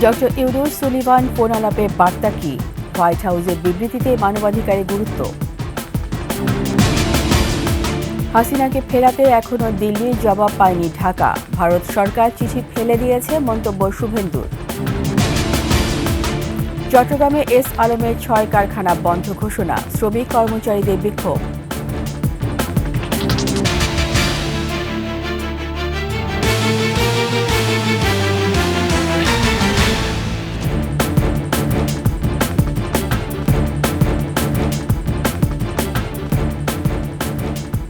Doctor Yunus Sullivan phone আলাপে বার্তা কি? হোয়াইট হাউসের বিবৃতিতে মানবাধিকারের গুরুত্ব। হাসিনাকে ফেরাতে এখনো দিল্লির জবাব পায়নি ঢাকা। ভারত সরকার চিঠি ফেলে দিয়েছে, মন্তব্য শুভেন্দুর। চট্টগ্রামে এস আলমের 6 কারখানা বন্ধ ঘোষণা, শ্রমিক কর্মচারীদের বিক্ষোভ।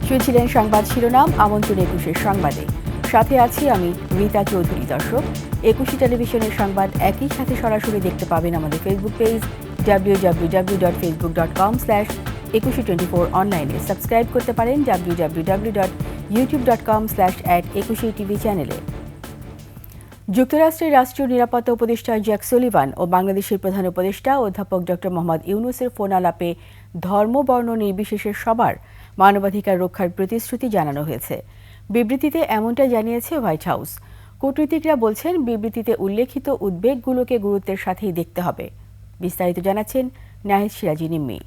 শুনছিলেন সংবাদ শিরোনাম, আমন্ত্রণ 21 সংবাদে। সাথে আছি আমি রীতা চৌধুরী। দর্শক, 21 টেলিভিশনের সংবাদ একই সাথে সরাসরি দেখতে পাবেন আমাদের ফেসবুক পেজ www.facebook.com/2124 অনলাইনে। সাবস্ক্রাইব করতে পারেন www.youtube.com/@21tv চ্যানেলে। যুক্তরাষ্ট্রের রাষ্ট্রীয় নিরাপত্তা উপদেষ্টা জ্যাক সুলিভান ও বাংলাদেশের প্রধান উপদেষ্টা অধ্যাপক ডক্টর মোহাম্মদ ইউনুসের ফোন আলাপে ধর্ম বর্ণ নির্বিশেষে সবার মানবাধিকার রক্ষার প্রতিশ্রুতি জানানো হয়েছে। বিবৃতিতে এমনটা জানিয়েছে হোয়াইট হাউস। কূটনীতিকরা বলছেন, বিবৃতিতে উল্লেখিত উদ্বেগগুলোকে গুরুত্বের সাথেই দেখতে হবে। বিস্তারিত জানাচ্ছেন নাহিদ সিরাজি নিম্মি।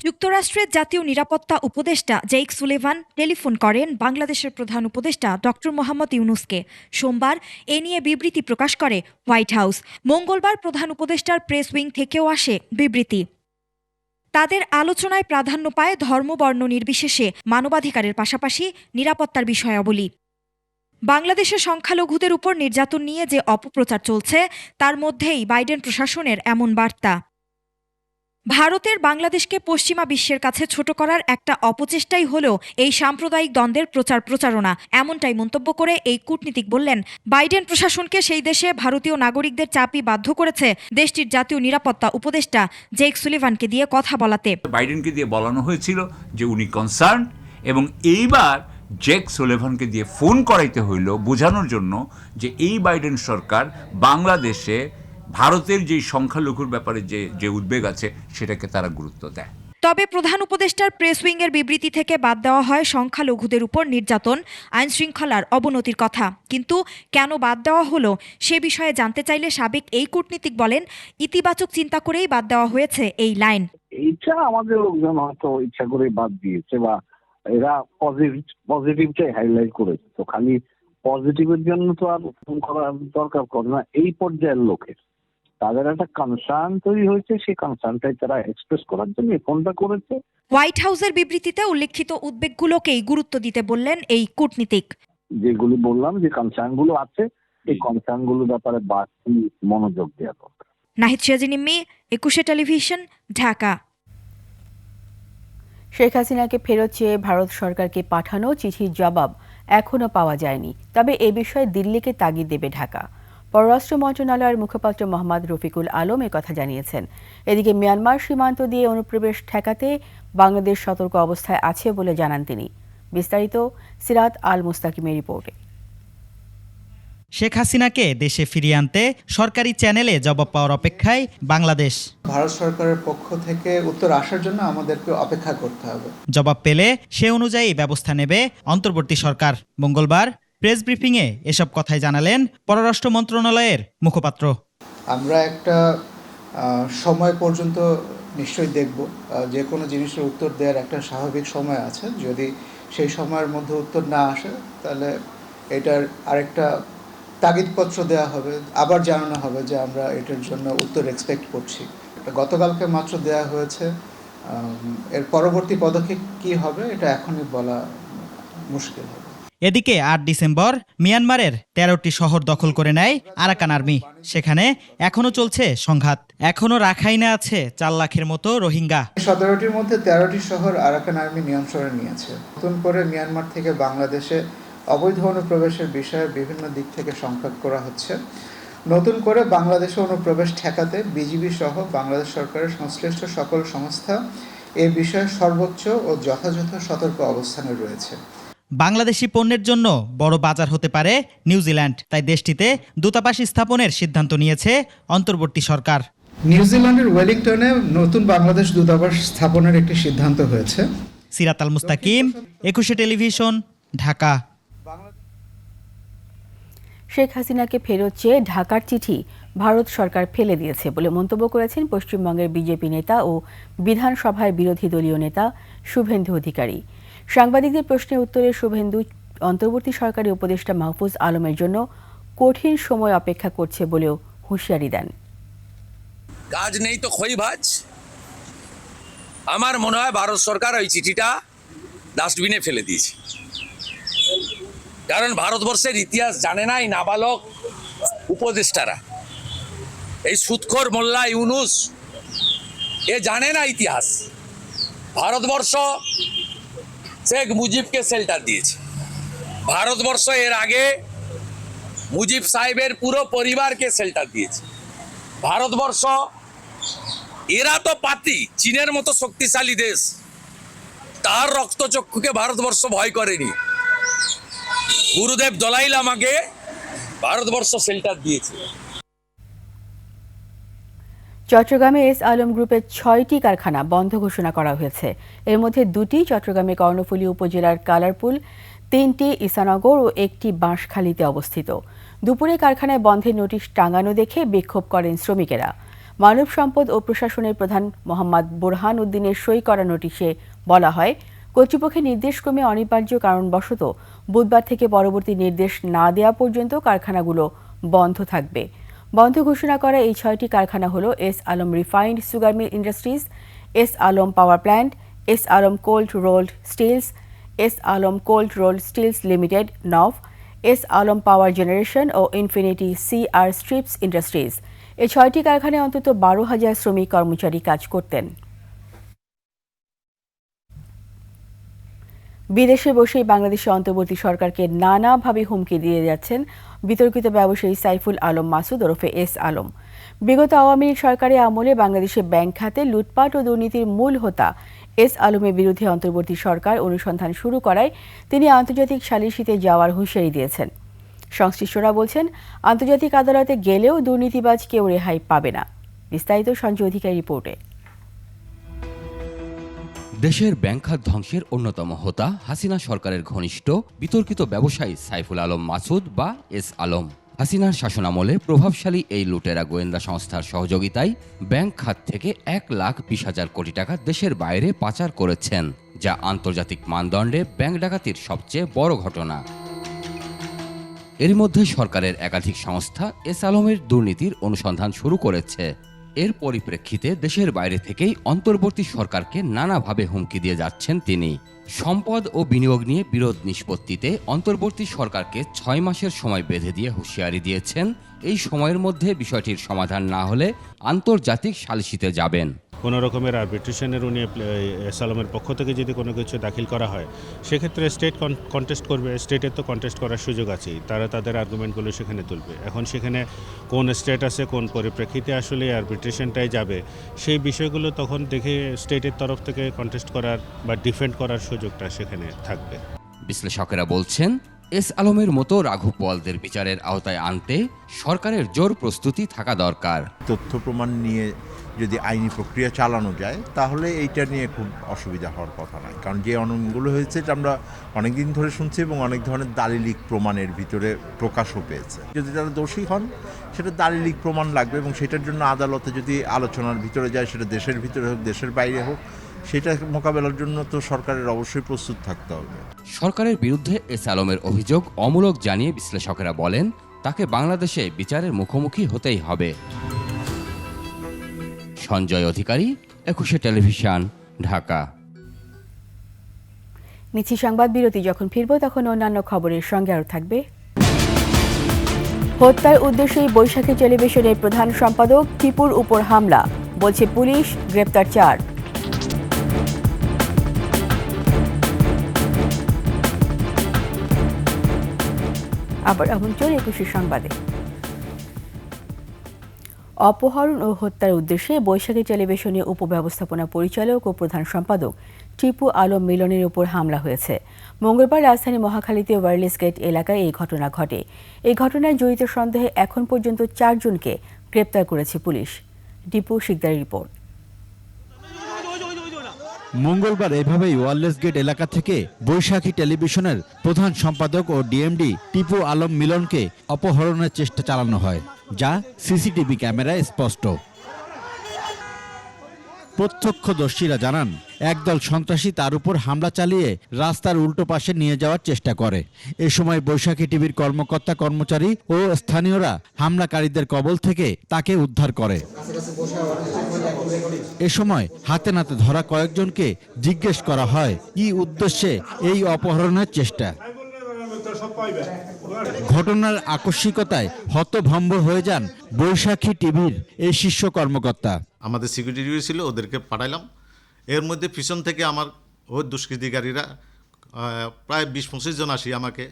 যুক্তরাষ্ট্রের জাতীয় নিরাপত্তা উপদেষ্টা জেক সুলিভান টেলিফোন করেন বাংলাদেশের প্রধান উপদেষ্টা ডক্টর মোহাম্মদ ইউনুসকে। সোমবার এ নিয়ে বিবৃতি প্রকাশ করে হোয়াইট হাউস। মঙ্গলবার প্রধান উপদেষ্টার প্রেস উইং থেকেও আসে বিবৃতি। তাদের আলোচনায় প্রাধান্য পায় ধর্ম বর্ণ নির্বিশেষে মানবাধিকারের পাশাপাশি নিরাপত্তার বিষয়াবলী। বাংলাদেশের সংখ্যালঘুদের উপর নির্যাতন নিয়ে যে অপপ্রচার চলছে, তার মধ্যেই বাইডেন প্রশাসনের এমন বার্তা। ভারতের বাংলাদেশকে পশ্চিমা বিশ্বের কাছে ছোট করার একটা অপচেষ্টাই হলো এই সাম্প্রদায়িক দ্বন্দ্বের প্রচারণা, এমনটাই মন্তব্য করে এই কূটনীতিক বললেন, বাইডেন প্রশাসনকে সেই দেশে ভারতীয় নাগরিকদের চাপই বাধ্য করেছে দেশটির জাতীয় নিরাপত্তা উপদেষ্টা জেক সুলিভানকে দিয়ে কথা বলাতে। বাইডেনকে দিয়ে বলানো হয়েছিল যে উনি কনসার্ন, এবং এইবার জেক সুলিভানকে দিয়ে ফোন করাইতে হইল বোঝানোর জন্য যে এই বাইডেন সরকার বাংলাদেশে ভারতের যে সংখ্যালঘুর ব্যাপারে যে উদ্বেগ আছে সেটাকে তারা গুরুত্ব দেয়। তবে প্রধান উপদেষ্টার প্রেস উইংয়ের বিবৃতি থেকে বাদ দেওয়া হয় সংখ্যালঘুদের উপর নির্যাতন, আইন শৃঙ্খলার অবনতির কথা। কিন্তু কেন বাদ দেওয়া হলো সে বিষয়ে জানতে চাইলে সাবেক এই কূটনীতিক বলেন, ইতিবাচক চিন্তা করেই বাদ দেওয়া হয়েছে এই লাইন। এইটা আমাদের লোকজন হয়তো ইচ্ছা করে বাদ দিয়েছে, বা এরা পজিটিভটাই হাইলাইট করেছে। তো খালি পজিটিভের জন্য তো আর ফোন করার দরকার করে না। এই পর্যায়ের লোকের তাদের একটা কনসার্ন তৈরি হয়েছে, সেই কনসার্নটাই তারা এক্সপ্রেস করার জন্য ফোনটা করেছে। হোয়াইট হাউসের বিবৃতিতে উল্লেখিত উদ্বেগগুলোকেই গুরুত্ব দিতে বললেন এই কূটনীতিক। যেগুলি বললাম যে কনসার্ন গুলো আছে, এই কনসার্ন গুলোর ব্যাপারে বাড়তি মনোযোগ দেওয়া দরকার। নাহিদ সিরাজি নিম্মি, 21 টেলিভিশন, ঢাকা। শেখ হাসিনাকে ফেরত চেয়ে ভারত সরকারকে পাঠানো চিঠির জবাব এখনও পাওয়া যায়নি। তবে এ বিষয়ে দিল্লিকে তাগিদ দেবে ঢাকা। পররাষ্ট্র মন্ত্রণালয়ের মুখপাত্র মোহাম্মদ রফিকুল আলম একথা জানিয়েছেন। এদিকে মিয়ানমার সীমান্ত দিয়ে অনুপ্রবেশ ঠেকাতে বাংলাদেশ সতর্ক অবস্থায় আছে বলে জানান তিনি। বিস্তারিত সিরাত আল মুস্তাকিমের রিপোর্টে। শেখ হাসিনাকে দেশে ফিরিয়ে আনতে সরকারি চ্যানেলে জবাব পাওয়ার অপেক্ষায় বাংলাদেশ। ভারত সরকারের পক্ষ থেকে উত্তর আসার জন্য আমাদেরকে অপেক্ষা করতে হবে। জবাব পেলে সে অনুযায়ী ব্যবস্থা নেবে অন্তর্বর্তী সরকার। মঙ্গলবার প্রেস ব্রিফিংয়ে এসব কথাই জানালেন পররাষ্ট্র মন্ত্রণালয়ের মুখপাত্র। আমরা একটা সময় পর্যন্ত নিশ্চয়ই দেখব, যে কোনো জিনিসের উত্তর দেওয়ার একটা স্বাভাবিক সময় আছে। যদি সেই সময়ের মধ্যে উত্তর না আসে, তাহলে এটার আরেকটা তাগিদপত্র দেওয়া হবে, আবার জানানো হবে যে আমরা এটার জন্য উত্তর এক্সপেক্ট করছি। গতকালকে মাত্র দেওয়া হয়েছে, এর পরবর্তী পদক্ষেপ কী হবে এটা এখনই বলা মুশকিল হবে। এদিকে 8 ডিসেম্বর মিয়ানমারের 13টি শহর দখল করে নেয় আরাকান আর্মি। সেখানে এখনো চলছে সংঘাত। এখনো রাখাইনে আছে 4 লাখের মতো রোহিঙ্গা। 17টির মধ্যে 13টি শহর আরাকান আর্মি নিয়ন্ত্রণে নিয়েছে। নতুন করে মিয়ানমার থেকে বাংলাদেশে অবৈধ অনুপ্রবেশের বিষয়ে বিভিন্ন দিক থেকে সংখ্যা করা হচ্ছে। নতুন করে বাংলাদেশে অনুপ্রবেশ ঠেকাতে বিজিবি সহ বাংলাদেশ সরকারের সংশ্লিষ্ট সকল সংস্থা এ বিষয়ে সর্বোচ্চ ও যথাযথ সতর্ক অবস্থানে রয়েছে। বাংলাদেশি পণ্যের জন্য বড় বাজার হতে পারে নিউজিল্যান্ড, তাই দেশটিতে দূতাবাস স্থাপনের সিদ্ধান্ত নিয়েছে অন্তর্বর্তী সরকার। নিউজিল্যান্ডের ওয়েলিংটনে নতুন বাংলাদেশ দূতাবাস স্থাপনের একটি সিদ্ধান্ত হয়েছে। সিরাত আল মুস্তাকিম, 21 টেলিভিশন, ঢাকা। শেখ হাসিনাকে ফেরত চেয়ে ঢাকার চিঠি ভারত সরকার ফেলে দিয়েছে বলে মন্তব্য করেছেন পশ্চিমবঙ্গের বিজেপি নেতা ও বিধানসভায় বিরোধী দলীয় নেতা শুভেন্দু অধিকারী। সাংবাদিকদের প্রশ্নের উত্তরে শুভেন্দু অন্তর্বর্তী সরকারি উপদেষ্টা মাহফুজ আলমের জন্য কঠিন সময় অপেক্ষা করছে বলেও হুঁশিয়ারি দেন। কাজ নেই তো খই ভাজ। আমার মনে হয় ভারত সরকার ওই চিঠিটা ডাস্টবিনে ফেলে দিয়েছে, কারণ ভারতবর্ষের ইতিহাস জানে না এই নাবালক উপদেষ্টারা। এই সুৎখোর মোল্লা ইউনুস এ জানে না ইতিহাস। ভারতবর্ষ শেখ মুজিবকে শেল্টার দিয়েছে। ভারতবর্ষ এর আগে মুজিব সাহেবের পুরো পরিবারকে শেল্টার দিয়েছে। ভারতবর্ষ, এরা তো পাতি, চীনের মতো শক্তিশালী দেশ, তার রক্তচক্ষুকে ভারতবর্ষ ভয় করেনি। গুরুদেব দলাই লামাকে ভারতবর্ষ শেল্টার দিয়েছে। চট্টগ্রামে এস আলম গ্রুপের 6টি কারখানা বন্ধ ঘোষণা করা হয়েছে। এর মধ্যে 2টি চট্টগ্রামের কর্ণফুলী উপজেলার কালারপুল, 3টি ঈসানগর ও 1টি বাঁশখালীতে অবস্থিত। দুপুরে কারখানায় বন্ধের নোটিশ টাঙানো দেখে বিক্ষোভ করেন শ্রমিকেরা। মানব সম্পদ ও প্রশাসনের প্রধান মোহাম্মদ বোরহান উদ্দিনের সই করা নোটিশে বলা হয়, কর্তৃপক্ষের নির্দেশক্রমে অনিবার্য কারণবশত বুধবার থেকে পরবর্তী নির্দেশ না দেওয়া পর্যন্ত কারখানাগুলো বন্ধ থাকবে। বন্ধ ঘোষণা করা এই 6টি কারখানা হল S Alam refined sugar mill industries, S Alam power plant, S Alam cold rolled steels, S Alam cold rolled steels limited নভ, এস আলম পাওয়ার জেনারেশন ও ইনফিনিটি সিআর স্ট্রিপস ইন্ডাস্ট্রিজ। এই 6টি কারখানায় অন্তত 12,000 শ্রমিক কর্মচারী কাজ করতেন। বিদেশে বসেই বাংলাদেশের অন্তর্বর্তী সরকারকে নানাভাবে হুমকি দিয়ে যাচ্ছেন বিতর্কিত ব্যবসায়ী সাইফুল আলম মাসুদ ওরফে এস আলম। বিগত আওয়ামী লীগ সরকারের আমলে বাংলাদেশের ব্যাংক খাতে লুটপাট ও দুর্নীতির মূল হোতা এস আলমের বিরুদ্ধে অন্তর্বর্তী সরকার অনুসন্ধান শুরু করায় তিনি আন্তর্জাতিক সালিসিতে যাওয়ার হুঁশিয়ারি দিয়েছেন। সংশ্লিষ্টরা বলছেন, আন্তর্জাতিক আদালতে গেলেও দুর্নীতিবাজ কেউ রেহাই পাবে না। বিস্তারিত সঞ্জয় অধিকারী রিপোর্টে। দেশের ব্যাংক খাত ধ্বংসের অন্যতম হোতা হাসিনা সরকারের ঘনিষ্ঠ বিতর্কিত ব্যবসায়ী সাইফুল আলম মাসুদ বা এস আলম হাসিনার শাসনামলে প্রভাবশালী এই লুটেরা গোয়েন্দা সংস্থার সহযোগিতায় ব্যাংক খাত থেকে 1,20,000 কোটি টাকা দেশের বাইরে পাচার করেছেন, যা আন্তর্জাতিক মানদণ্ডে ব্যাংক ডাকাতির সবচেয়ে বড় ঘটনা। এর মধ্যে সরকারের একাধিক সংস্থা এস আলমের দুর্নীতির অনুসন্ধান শুরু করেছে। এর পরিপ্রেক্ষিতে দেশের বাইরে থেকেই অন্তর্বর্তী সরকারকে নানাভাবে হুমকি দিয়ে যাচ্ছেন তিনি। সম্পদ ও বিনিয়োগ নিয়ে বিরোধ নিষ্পত্তিতে অন্তর্বর্তী সরকারকে 6 মাসের সময় বেঁধে দিয়ে হুঁশিয়ারি দিয়েছেন, এই সময়ের মধ্যে বিষয়টির সমাধান না হলে আন্তর্জাতিক সালিসিতে যাবেন। কোনো রকমের আরবিট্রেশনের উনি এস আলমের পক্ষ থেকে যদি কোনো কিছু দাখিল করা হয়, সেক্ষেত্রে স্টেট কন্টেস্ট করবে। স্টেটের তো কন্টেস্ট করার সুযোগ আছেই, তারা তাদের আর্গুমেন্টগুলো সেখানে তুলবে। এখন সেখানে কোন স্টেট আছে, কোন পরিপ্রেক্ষিতে আসলে আরবিট্রেশনটাই যাবে, সেই বিষয়গুলো তখন দেখে স্টেটের তরফ থেকে কন্টেস্ট করার বা ডিফেন্ড করার সুযোগটা সেখানে থাকবে। বিশ্লেষকেরা বলছেন, এস আলমের মতো রাঘব বোয়ালদের বিচারের আওতায় আনতে সরকারের জোর প্রস্তুতি থাকা দরকার। তথ্য প্রমাণ নিয়ে যদি আইনি প্রক্রিয়া চালানো যায়, তাহলে এইটা নিয়ে খুব অসুবিধা হওয়ার কথা নয়। কারণ যে অনিয়মগুলো হয়েছে এটা আমরা অনেকদিন ধরে শুনছি এবং অনেক ধরনের দালিলিক প্রমাণের ভিতরে প্রকাশও পেয়েছে। যদি তারা দোষী হন, সেটা দালিলিক প্রমাণ লাগবে এবং সেটার জন্য আদালতে যদি আলোচনার ভিতরে যায়, সেটা দেশের ভিতরে হোক দেশের বাইরে হোক, সেটা মোকাবেলার জন্য তো সরকারের অবশ্যই প্রস্তুত থাকতে হবে। সরকারের বিরুদ্ধে এস আলমের অভিযোগ অমূলক জানিয়ে বিশ্লেষকেরা বলেন, তাকে বাংলাদেশে বিচারের মুখোমুখি হতেই হবে। সঞ্জয় অধিকারী, 21 টেলিভিশন, ঢাকা। নিচ্ছি সংবাদ বিরতি। যখন ফিরব তখন অন্যান্য খবরের সঙ্গে আরও থাকবে। হত্যার উদ্দেশ্যেই বৈশাখী টেলিভিশনের প্রধান সম্পাদক টিপুর উপর হামলা, বলছে পুলিশ, গ্রেপ্তার 4। আবার আমন্ত্রণ 21 সংবাদে। অপহরণ ও হত্যার উদ্দেশ্যে বৈশাখী টেলিভিশনের উপব্যবস্থাপনা পরিচালক ও প্রধান সম্পাদক টিপু আলম মিলনের উপর হামলা হয়েছে। মঙ্গলবার রাজধানী মহাখালীতে ওয়্যারলেস গেট এলাকায় এই ঘটনা ঘটে। এই ঘটনায় জড়িত সন্দেহে এখন পর্যন্ত 4 জনকে গ্রেপ্তার করেছে পুলিশ। দীপু শিকদারের রিপোর্ট। মঙ্গলবার এভাবেই ওয়ারলেস গেট এলাকা থেকে বৈশাখী টেলিভিশনের প্রধান সম্পাদক ও ডিএমডি টিপু আলম মিলনকে অপহরণের চেষ্টা চালানো হয়, যা সিসিটিভি ক্যামেরায় স্পষ্ট। প্রত্যক্ষদর্শীরা জানান, একদল সন্ত্রাসী তার উপর হামলা চালিয়ে রাস্তার উল্টো পাশে নিয়ে যাওয়ার চেষ্টা করে। এ সময় বৈশাখী টিভির কর্মকর্তা কর্মচারী ও স্থানীয়রা হামলাকারীদের কবল থেকে তাকে উদ্ধার করে। এ সময় হাতে নাতে ধরা কয়েকজনকে জিজ্ঞেস করা হয় কি উদ্দেশ্যে এই অপহরণের চেষ্টা। ঘটনার আকস্মিকতায় হতভম্ব হয়ে যান বৈশাখী টিভির এই শীর্ষ কর্মকর্তা। আমাদের সিকিউরিটি ছিল, ওদেরকে পাঠাইলাম। এর মধ্যে পিছন থেকে আমার ওই দুষ্কৃতিকারীরা প্রায় 20-25 জন আসি আমাকে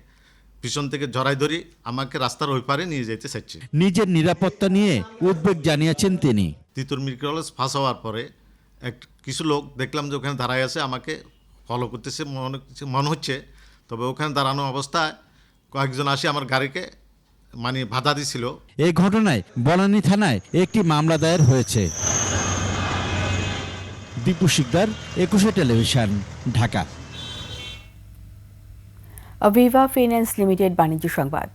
পিছন থেকে জড়াই ধরি আমাকে রাস্তার ওই পারে নিয়ে যেতে চাইছে। নিজের নিরাপত্তা নিয়ে উদ্বেগ জানিয়েছেন তিনি। তিতুর মেডিকেল কলেজ ফাঁস হওয়ার পরে কিছু লোক দেখলাম যে ওখানে দাঁড়ায় আছে, আমাকে ফলো করতেছে মনে হচ্ছে। তবে ওখানে দাঁড়ানো অবস্থায় কয়েকজন আসি আমার গাড়িকে বাধা দিছিল। এই ঘটনায় বনানী থানায় একটি মামলা দায়ের হয়েছে। Dipu Shikder, 21 television, Dhaka. Aviva finance limited বাণিজ্য সংবাদ।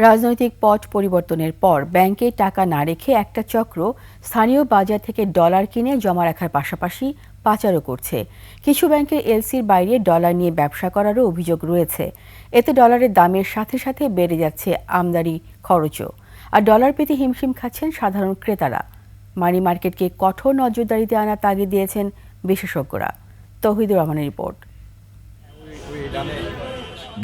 রাজনৈতিক পট পরিবর্তনের পর ব্যাংকে টাকা না রেখে একটা চক্র স্থানীয় বাজার থেকে ডলার কিনে জমা রাখার পাশাপাশি পাচারও করছে। কিছু ব্যাংকের এলসির বাইরে ডলার নিয়ে ব্যবসা করারও অভিযোগ রয়েছে। এতে ডলারের দামের সাথে সাথে বেড়ে যাচ্ছে আমদানি খরচও, আর ডলার পেতে হিমশিম খাচ্ছেন সাধারণ ক্রেতারা। মানি মার্কেটকে কঠোর নজরদারিতে আনার তাগিদ দিয়েছেন বিশেষজ্ঞরা। তৌহিদুর রহমানের রিপোর্ট।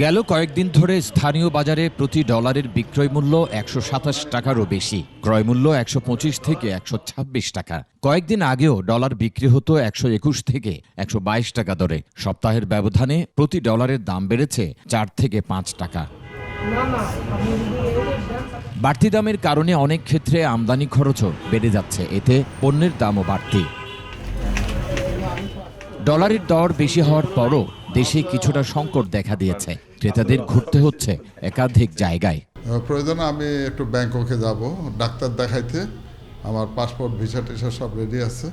গেল কয়েকদিন ধরে স্থানীয় বাজারে প্রতি ডলারের বিক্রয় মূল্য 127 টাকারও বেশি, ক্রয় মূল্য 125 থেকে 126 টাকা। কয়েকদিন আগেও ডলার বিক্রি হতো 121 থেকে 122 টাকা দরে। সপ্তাহের ব্যবধানে প্রতি ডলারের দাম বেড়েছে 4 থেকে 5 টাকা। বাড়তি দামের কারণে অনেক ক্ষেত্রে আমদানি খরচও বেড়ে যাচ্ছে, এতে পণ্যের দামও বাড়তি। ডলারের দর বেশি হওয়ার পরও দেশে কিছুটা সংকট দেখা দিয়েছে। ক্রেতাদের ঘুরতে হচ্ছে একাধিক জায়গায়। প্রয়োজনে আমি একটু ব্যাংককে যাব ডাক্তার দেখাইতে, আমার পাসপোর্ট ভিসা টিসা সব রেডি আছে।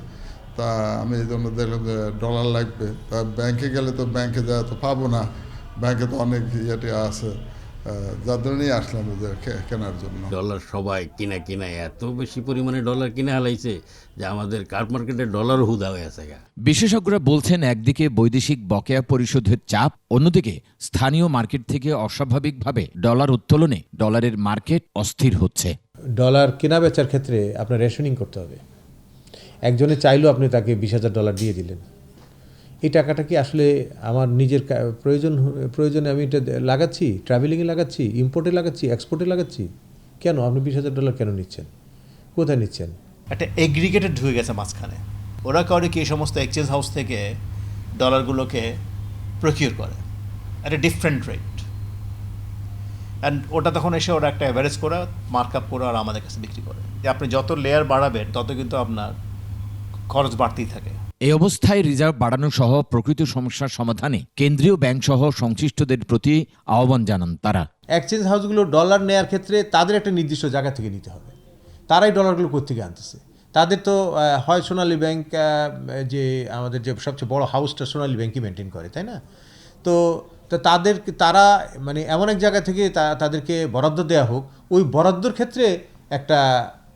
তা আমি এই জন্য দেখলাম যে ডলার লাগবে। তা ব্যাংকে গেলে তো ব্যাংকে যাওয়া তো পাবো না, ব্যাংকে তো অনেক ইয়েটি আছে, যার জন্যই আসলাম কেনার জন্য। ডলার সবাই কিনা এত বেশি পরিমাণে ডলার কিনে হালাইছে যে আমাদের কার্ড মার্কেটে ডলার হুদা হয়ে আছে। বিশেষজ্ঞরা বলছেন, একদিকে বৈদেশিক বকেয়া পরিশোধের চাপ, অন্যদিকে স্থানীয় মার্কেট থেকে অস্বাভাবিকভাবে ডলার উত্তোলনে ডলারের মার্কেট অস্থির হচ্ছে। ডলার কেনা বেচার ক্ষেত্রে আপনার রেশনিং করতে হবে। একজনে চাইলেও আপনি তাকে 20,000 ডলার দিয়ে দিলেন, এই টাকাটা কি আসলে আমার নিজের প্রয়োজনে আমি এটা লাগাচ্ছি, ট্রাভেলিংয়ে লাগাচ্ছি, ইম্পোর্টে লাগাচ্ছি, এক্সপোর্টে লাগাচ্ছি? কেন আপনি 20,000 ডলার কেন নিচ্ছেন? কোথায় নিচ্ছেন? একটা এগ্রিগেটেড ঢুকে গেছে মাঝখানে। ওরা করে কি, এই সমস্ত এক্সচেঞ্জ হাউস থেকে ডলারগুলোকে প্রকিউর করে একটা ডিফারেন্ট রেট, অ্যান্ড ওটা তখন এসে ওরা একটা অ্যাভারেজ করে মার্ক আপ করে আর আমাদের কাছে বিক্রি করে। যে আপনি যত লেয়ার বাড়াবেন তত কিন্তু আপনার খরচ বাড়তেই থাকে। এই অবস্থায় রিজার্ভ বাড়ানো সহ প্রকৃত সমস্যার সমাধানে কেন্দ্রীয় ব্যাংক সহ সংশ্লিষ্টদের প্রতি আহ্বান জানান তারা। এক্সচেঞ্জ হাউসগুলো ডলার নেয়ার ক্ষেত্রে তাদের একটা নির্দিষ্ট জায়গা থেকে নিতে হবে। তারাই ডলারগুলো কোত্থেকে আনতেছে? তাদের তো হয় সোনালী ব্যাংক, যে আমাদের যে সবচেয়ে বড় হাউসটা সোনালী ব্যাংকই মেনটেন করে, তাই না? তো তারা মানে এমন এক জায়গা থেকে তাদেরকে বরাদ্দ দেওয়া হোক, ওই বরাদ্দর ক্ষেত্রে একটা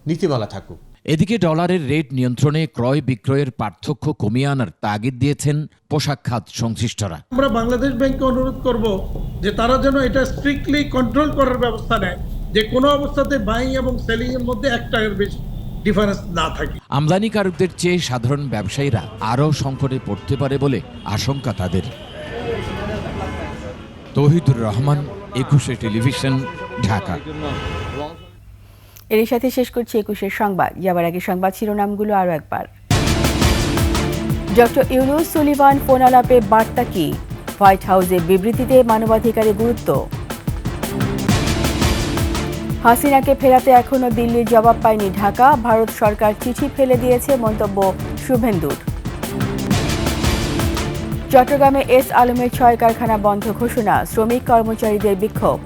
নীতিমালা থাকুক। এদিকে ডলারের রেট নিয়ন্ত্রণে ক্রয় বিক্রয়ের পার্থক্য কমিয়ে আনার তাগিদ দিয়েছেন পোশাক খাত সংশ্লিষ্টরা। আমরা বাংলাদেশ ব্যাংককে অনুরোধ করব যে তারা যেন এটা স্ট্রিক্টলি কন্ট্রোল করার ব্যবস্থা নেয়, যে কোনো অবস্থাতে বাইং এবং সেলিং এর মধ্যে 1 টাকার বেশি ডিফারেন্স না থাকে। আমদানিকারকদের চেয়ে সাধারণ ব্যবসায়ীরা আরও সংকটে পড়তে পারে বলে আশঙ্কা তাদের। তৌহিদুর রহমান, 21 টেলিভিশন, ঢাকা। এর সাথে শেষ করছি 21 সংবাদ। যাবার আগে সংবাদ শিরোনামগুলো আরও একবার। ডক্টর ইউনুস সুলিভান ফোন আলাপে বার্তা কি? হোয়াইট হাউসে বিবৃতিতে মানবাধিকারের গুরুত্ব। হাসিনাকে ফেরাতে এখনও দিল্লির জবাব পায়নি ঢাকা, ভারত সরকার চিঠি ফেলে দিয়েছে মন্তব্য শুভেন্দুর। চট্টগ্রামে এস আলমের 6 কারখানা বন্ধ ঘোষণা, শ্রমিক কর্মচারীদের বিক্ষোভ।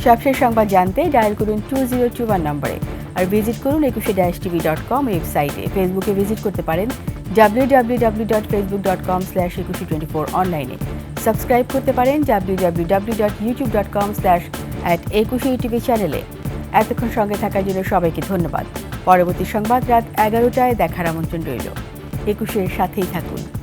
সবশেষ সংবাদ জানতে ডায়াল করুন 2021 নম্বরে আর ভিজিট করুন ekushe-tv.com ওয়েবসাইটে। ফেসবুকে ভিজিট করতে পারেন www.facebook.com/ekushe24 অনলাইনে। সাবস্ক্রাইব করতে পারেন www.youtube.com/@ekushe চ্যানেলে। এতক্ষণ সঙ্গে থাকার জন্য সবাইকে ধন্যবাদ। পরবর্তী সংবাদ রাত 11টায় দেখার আমন্ত্রণ রইল। একুশের সাথেই থাকুন।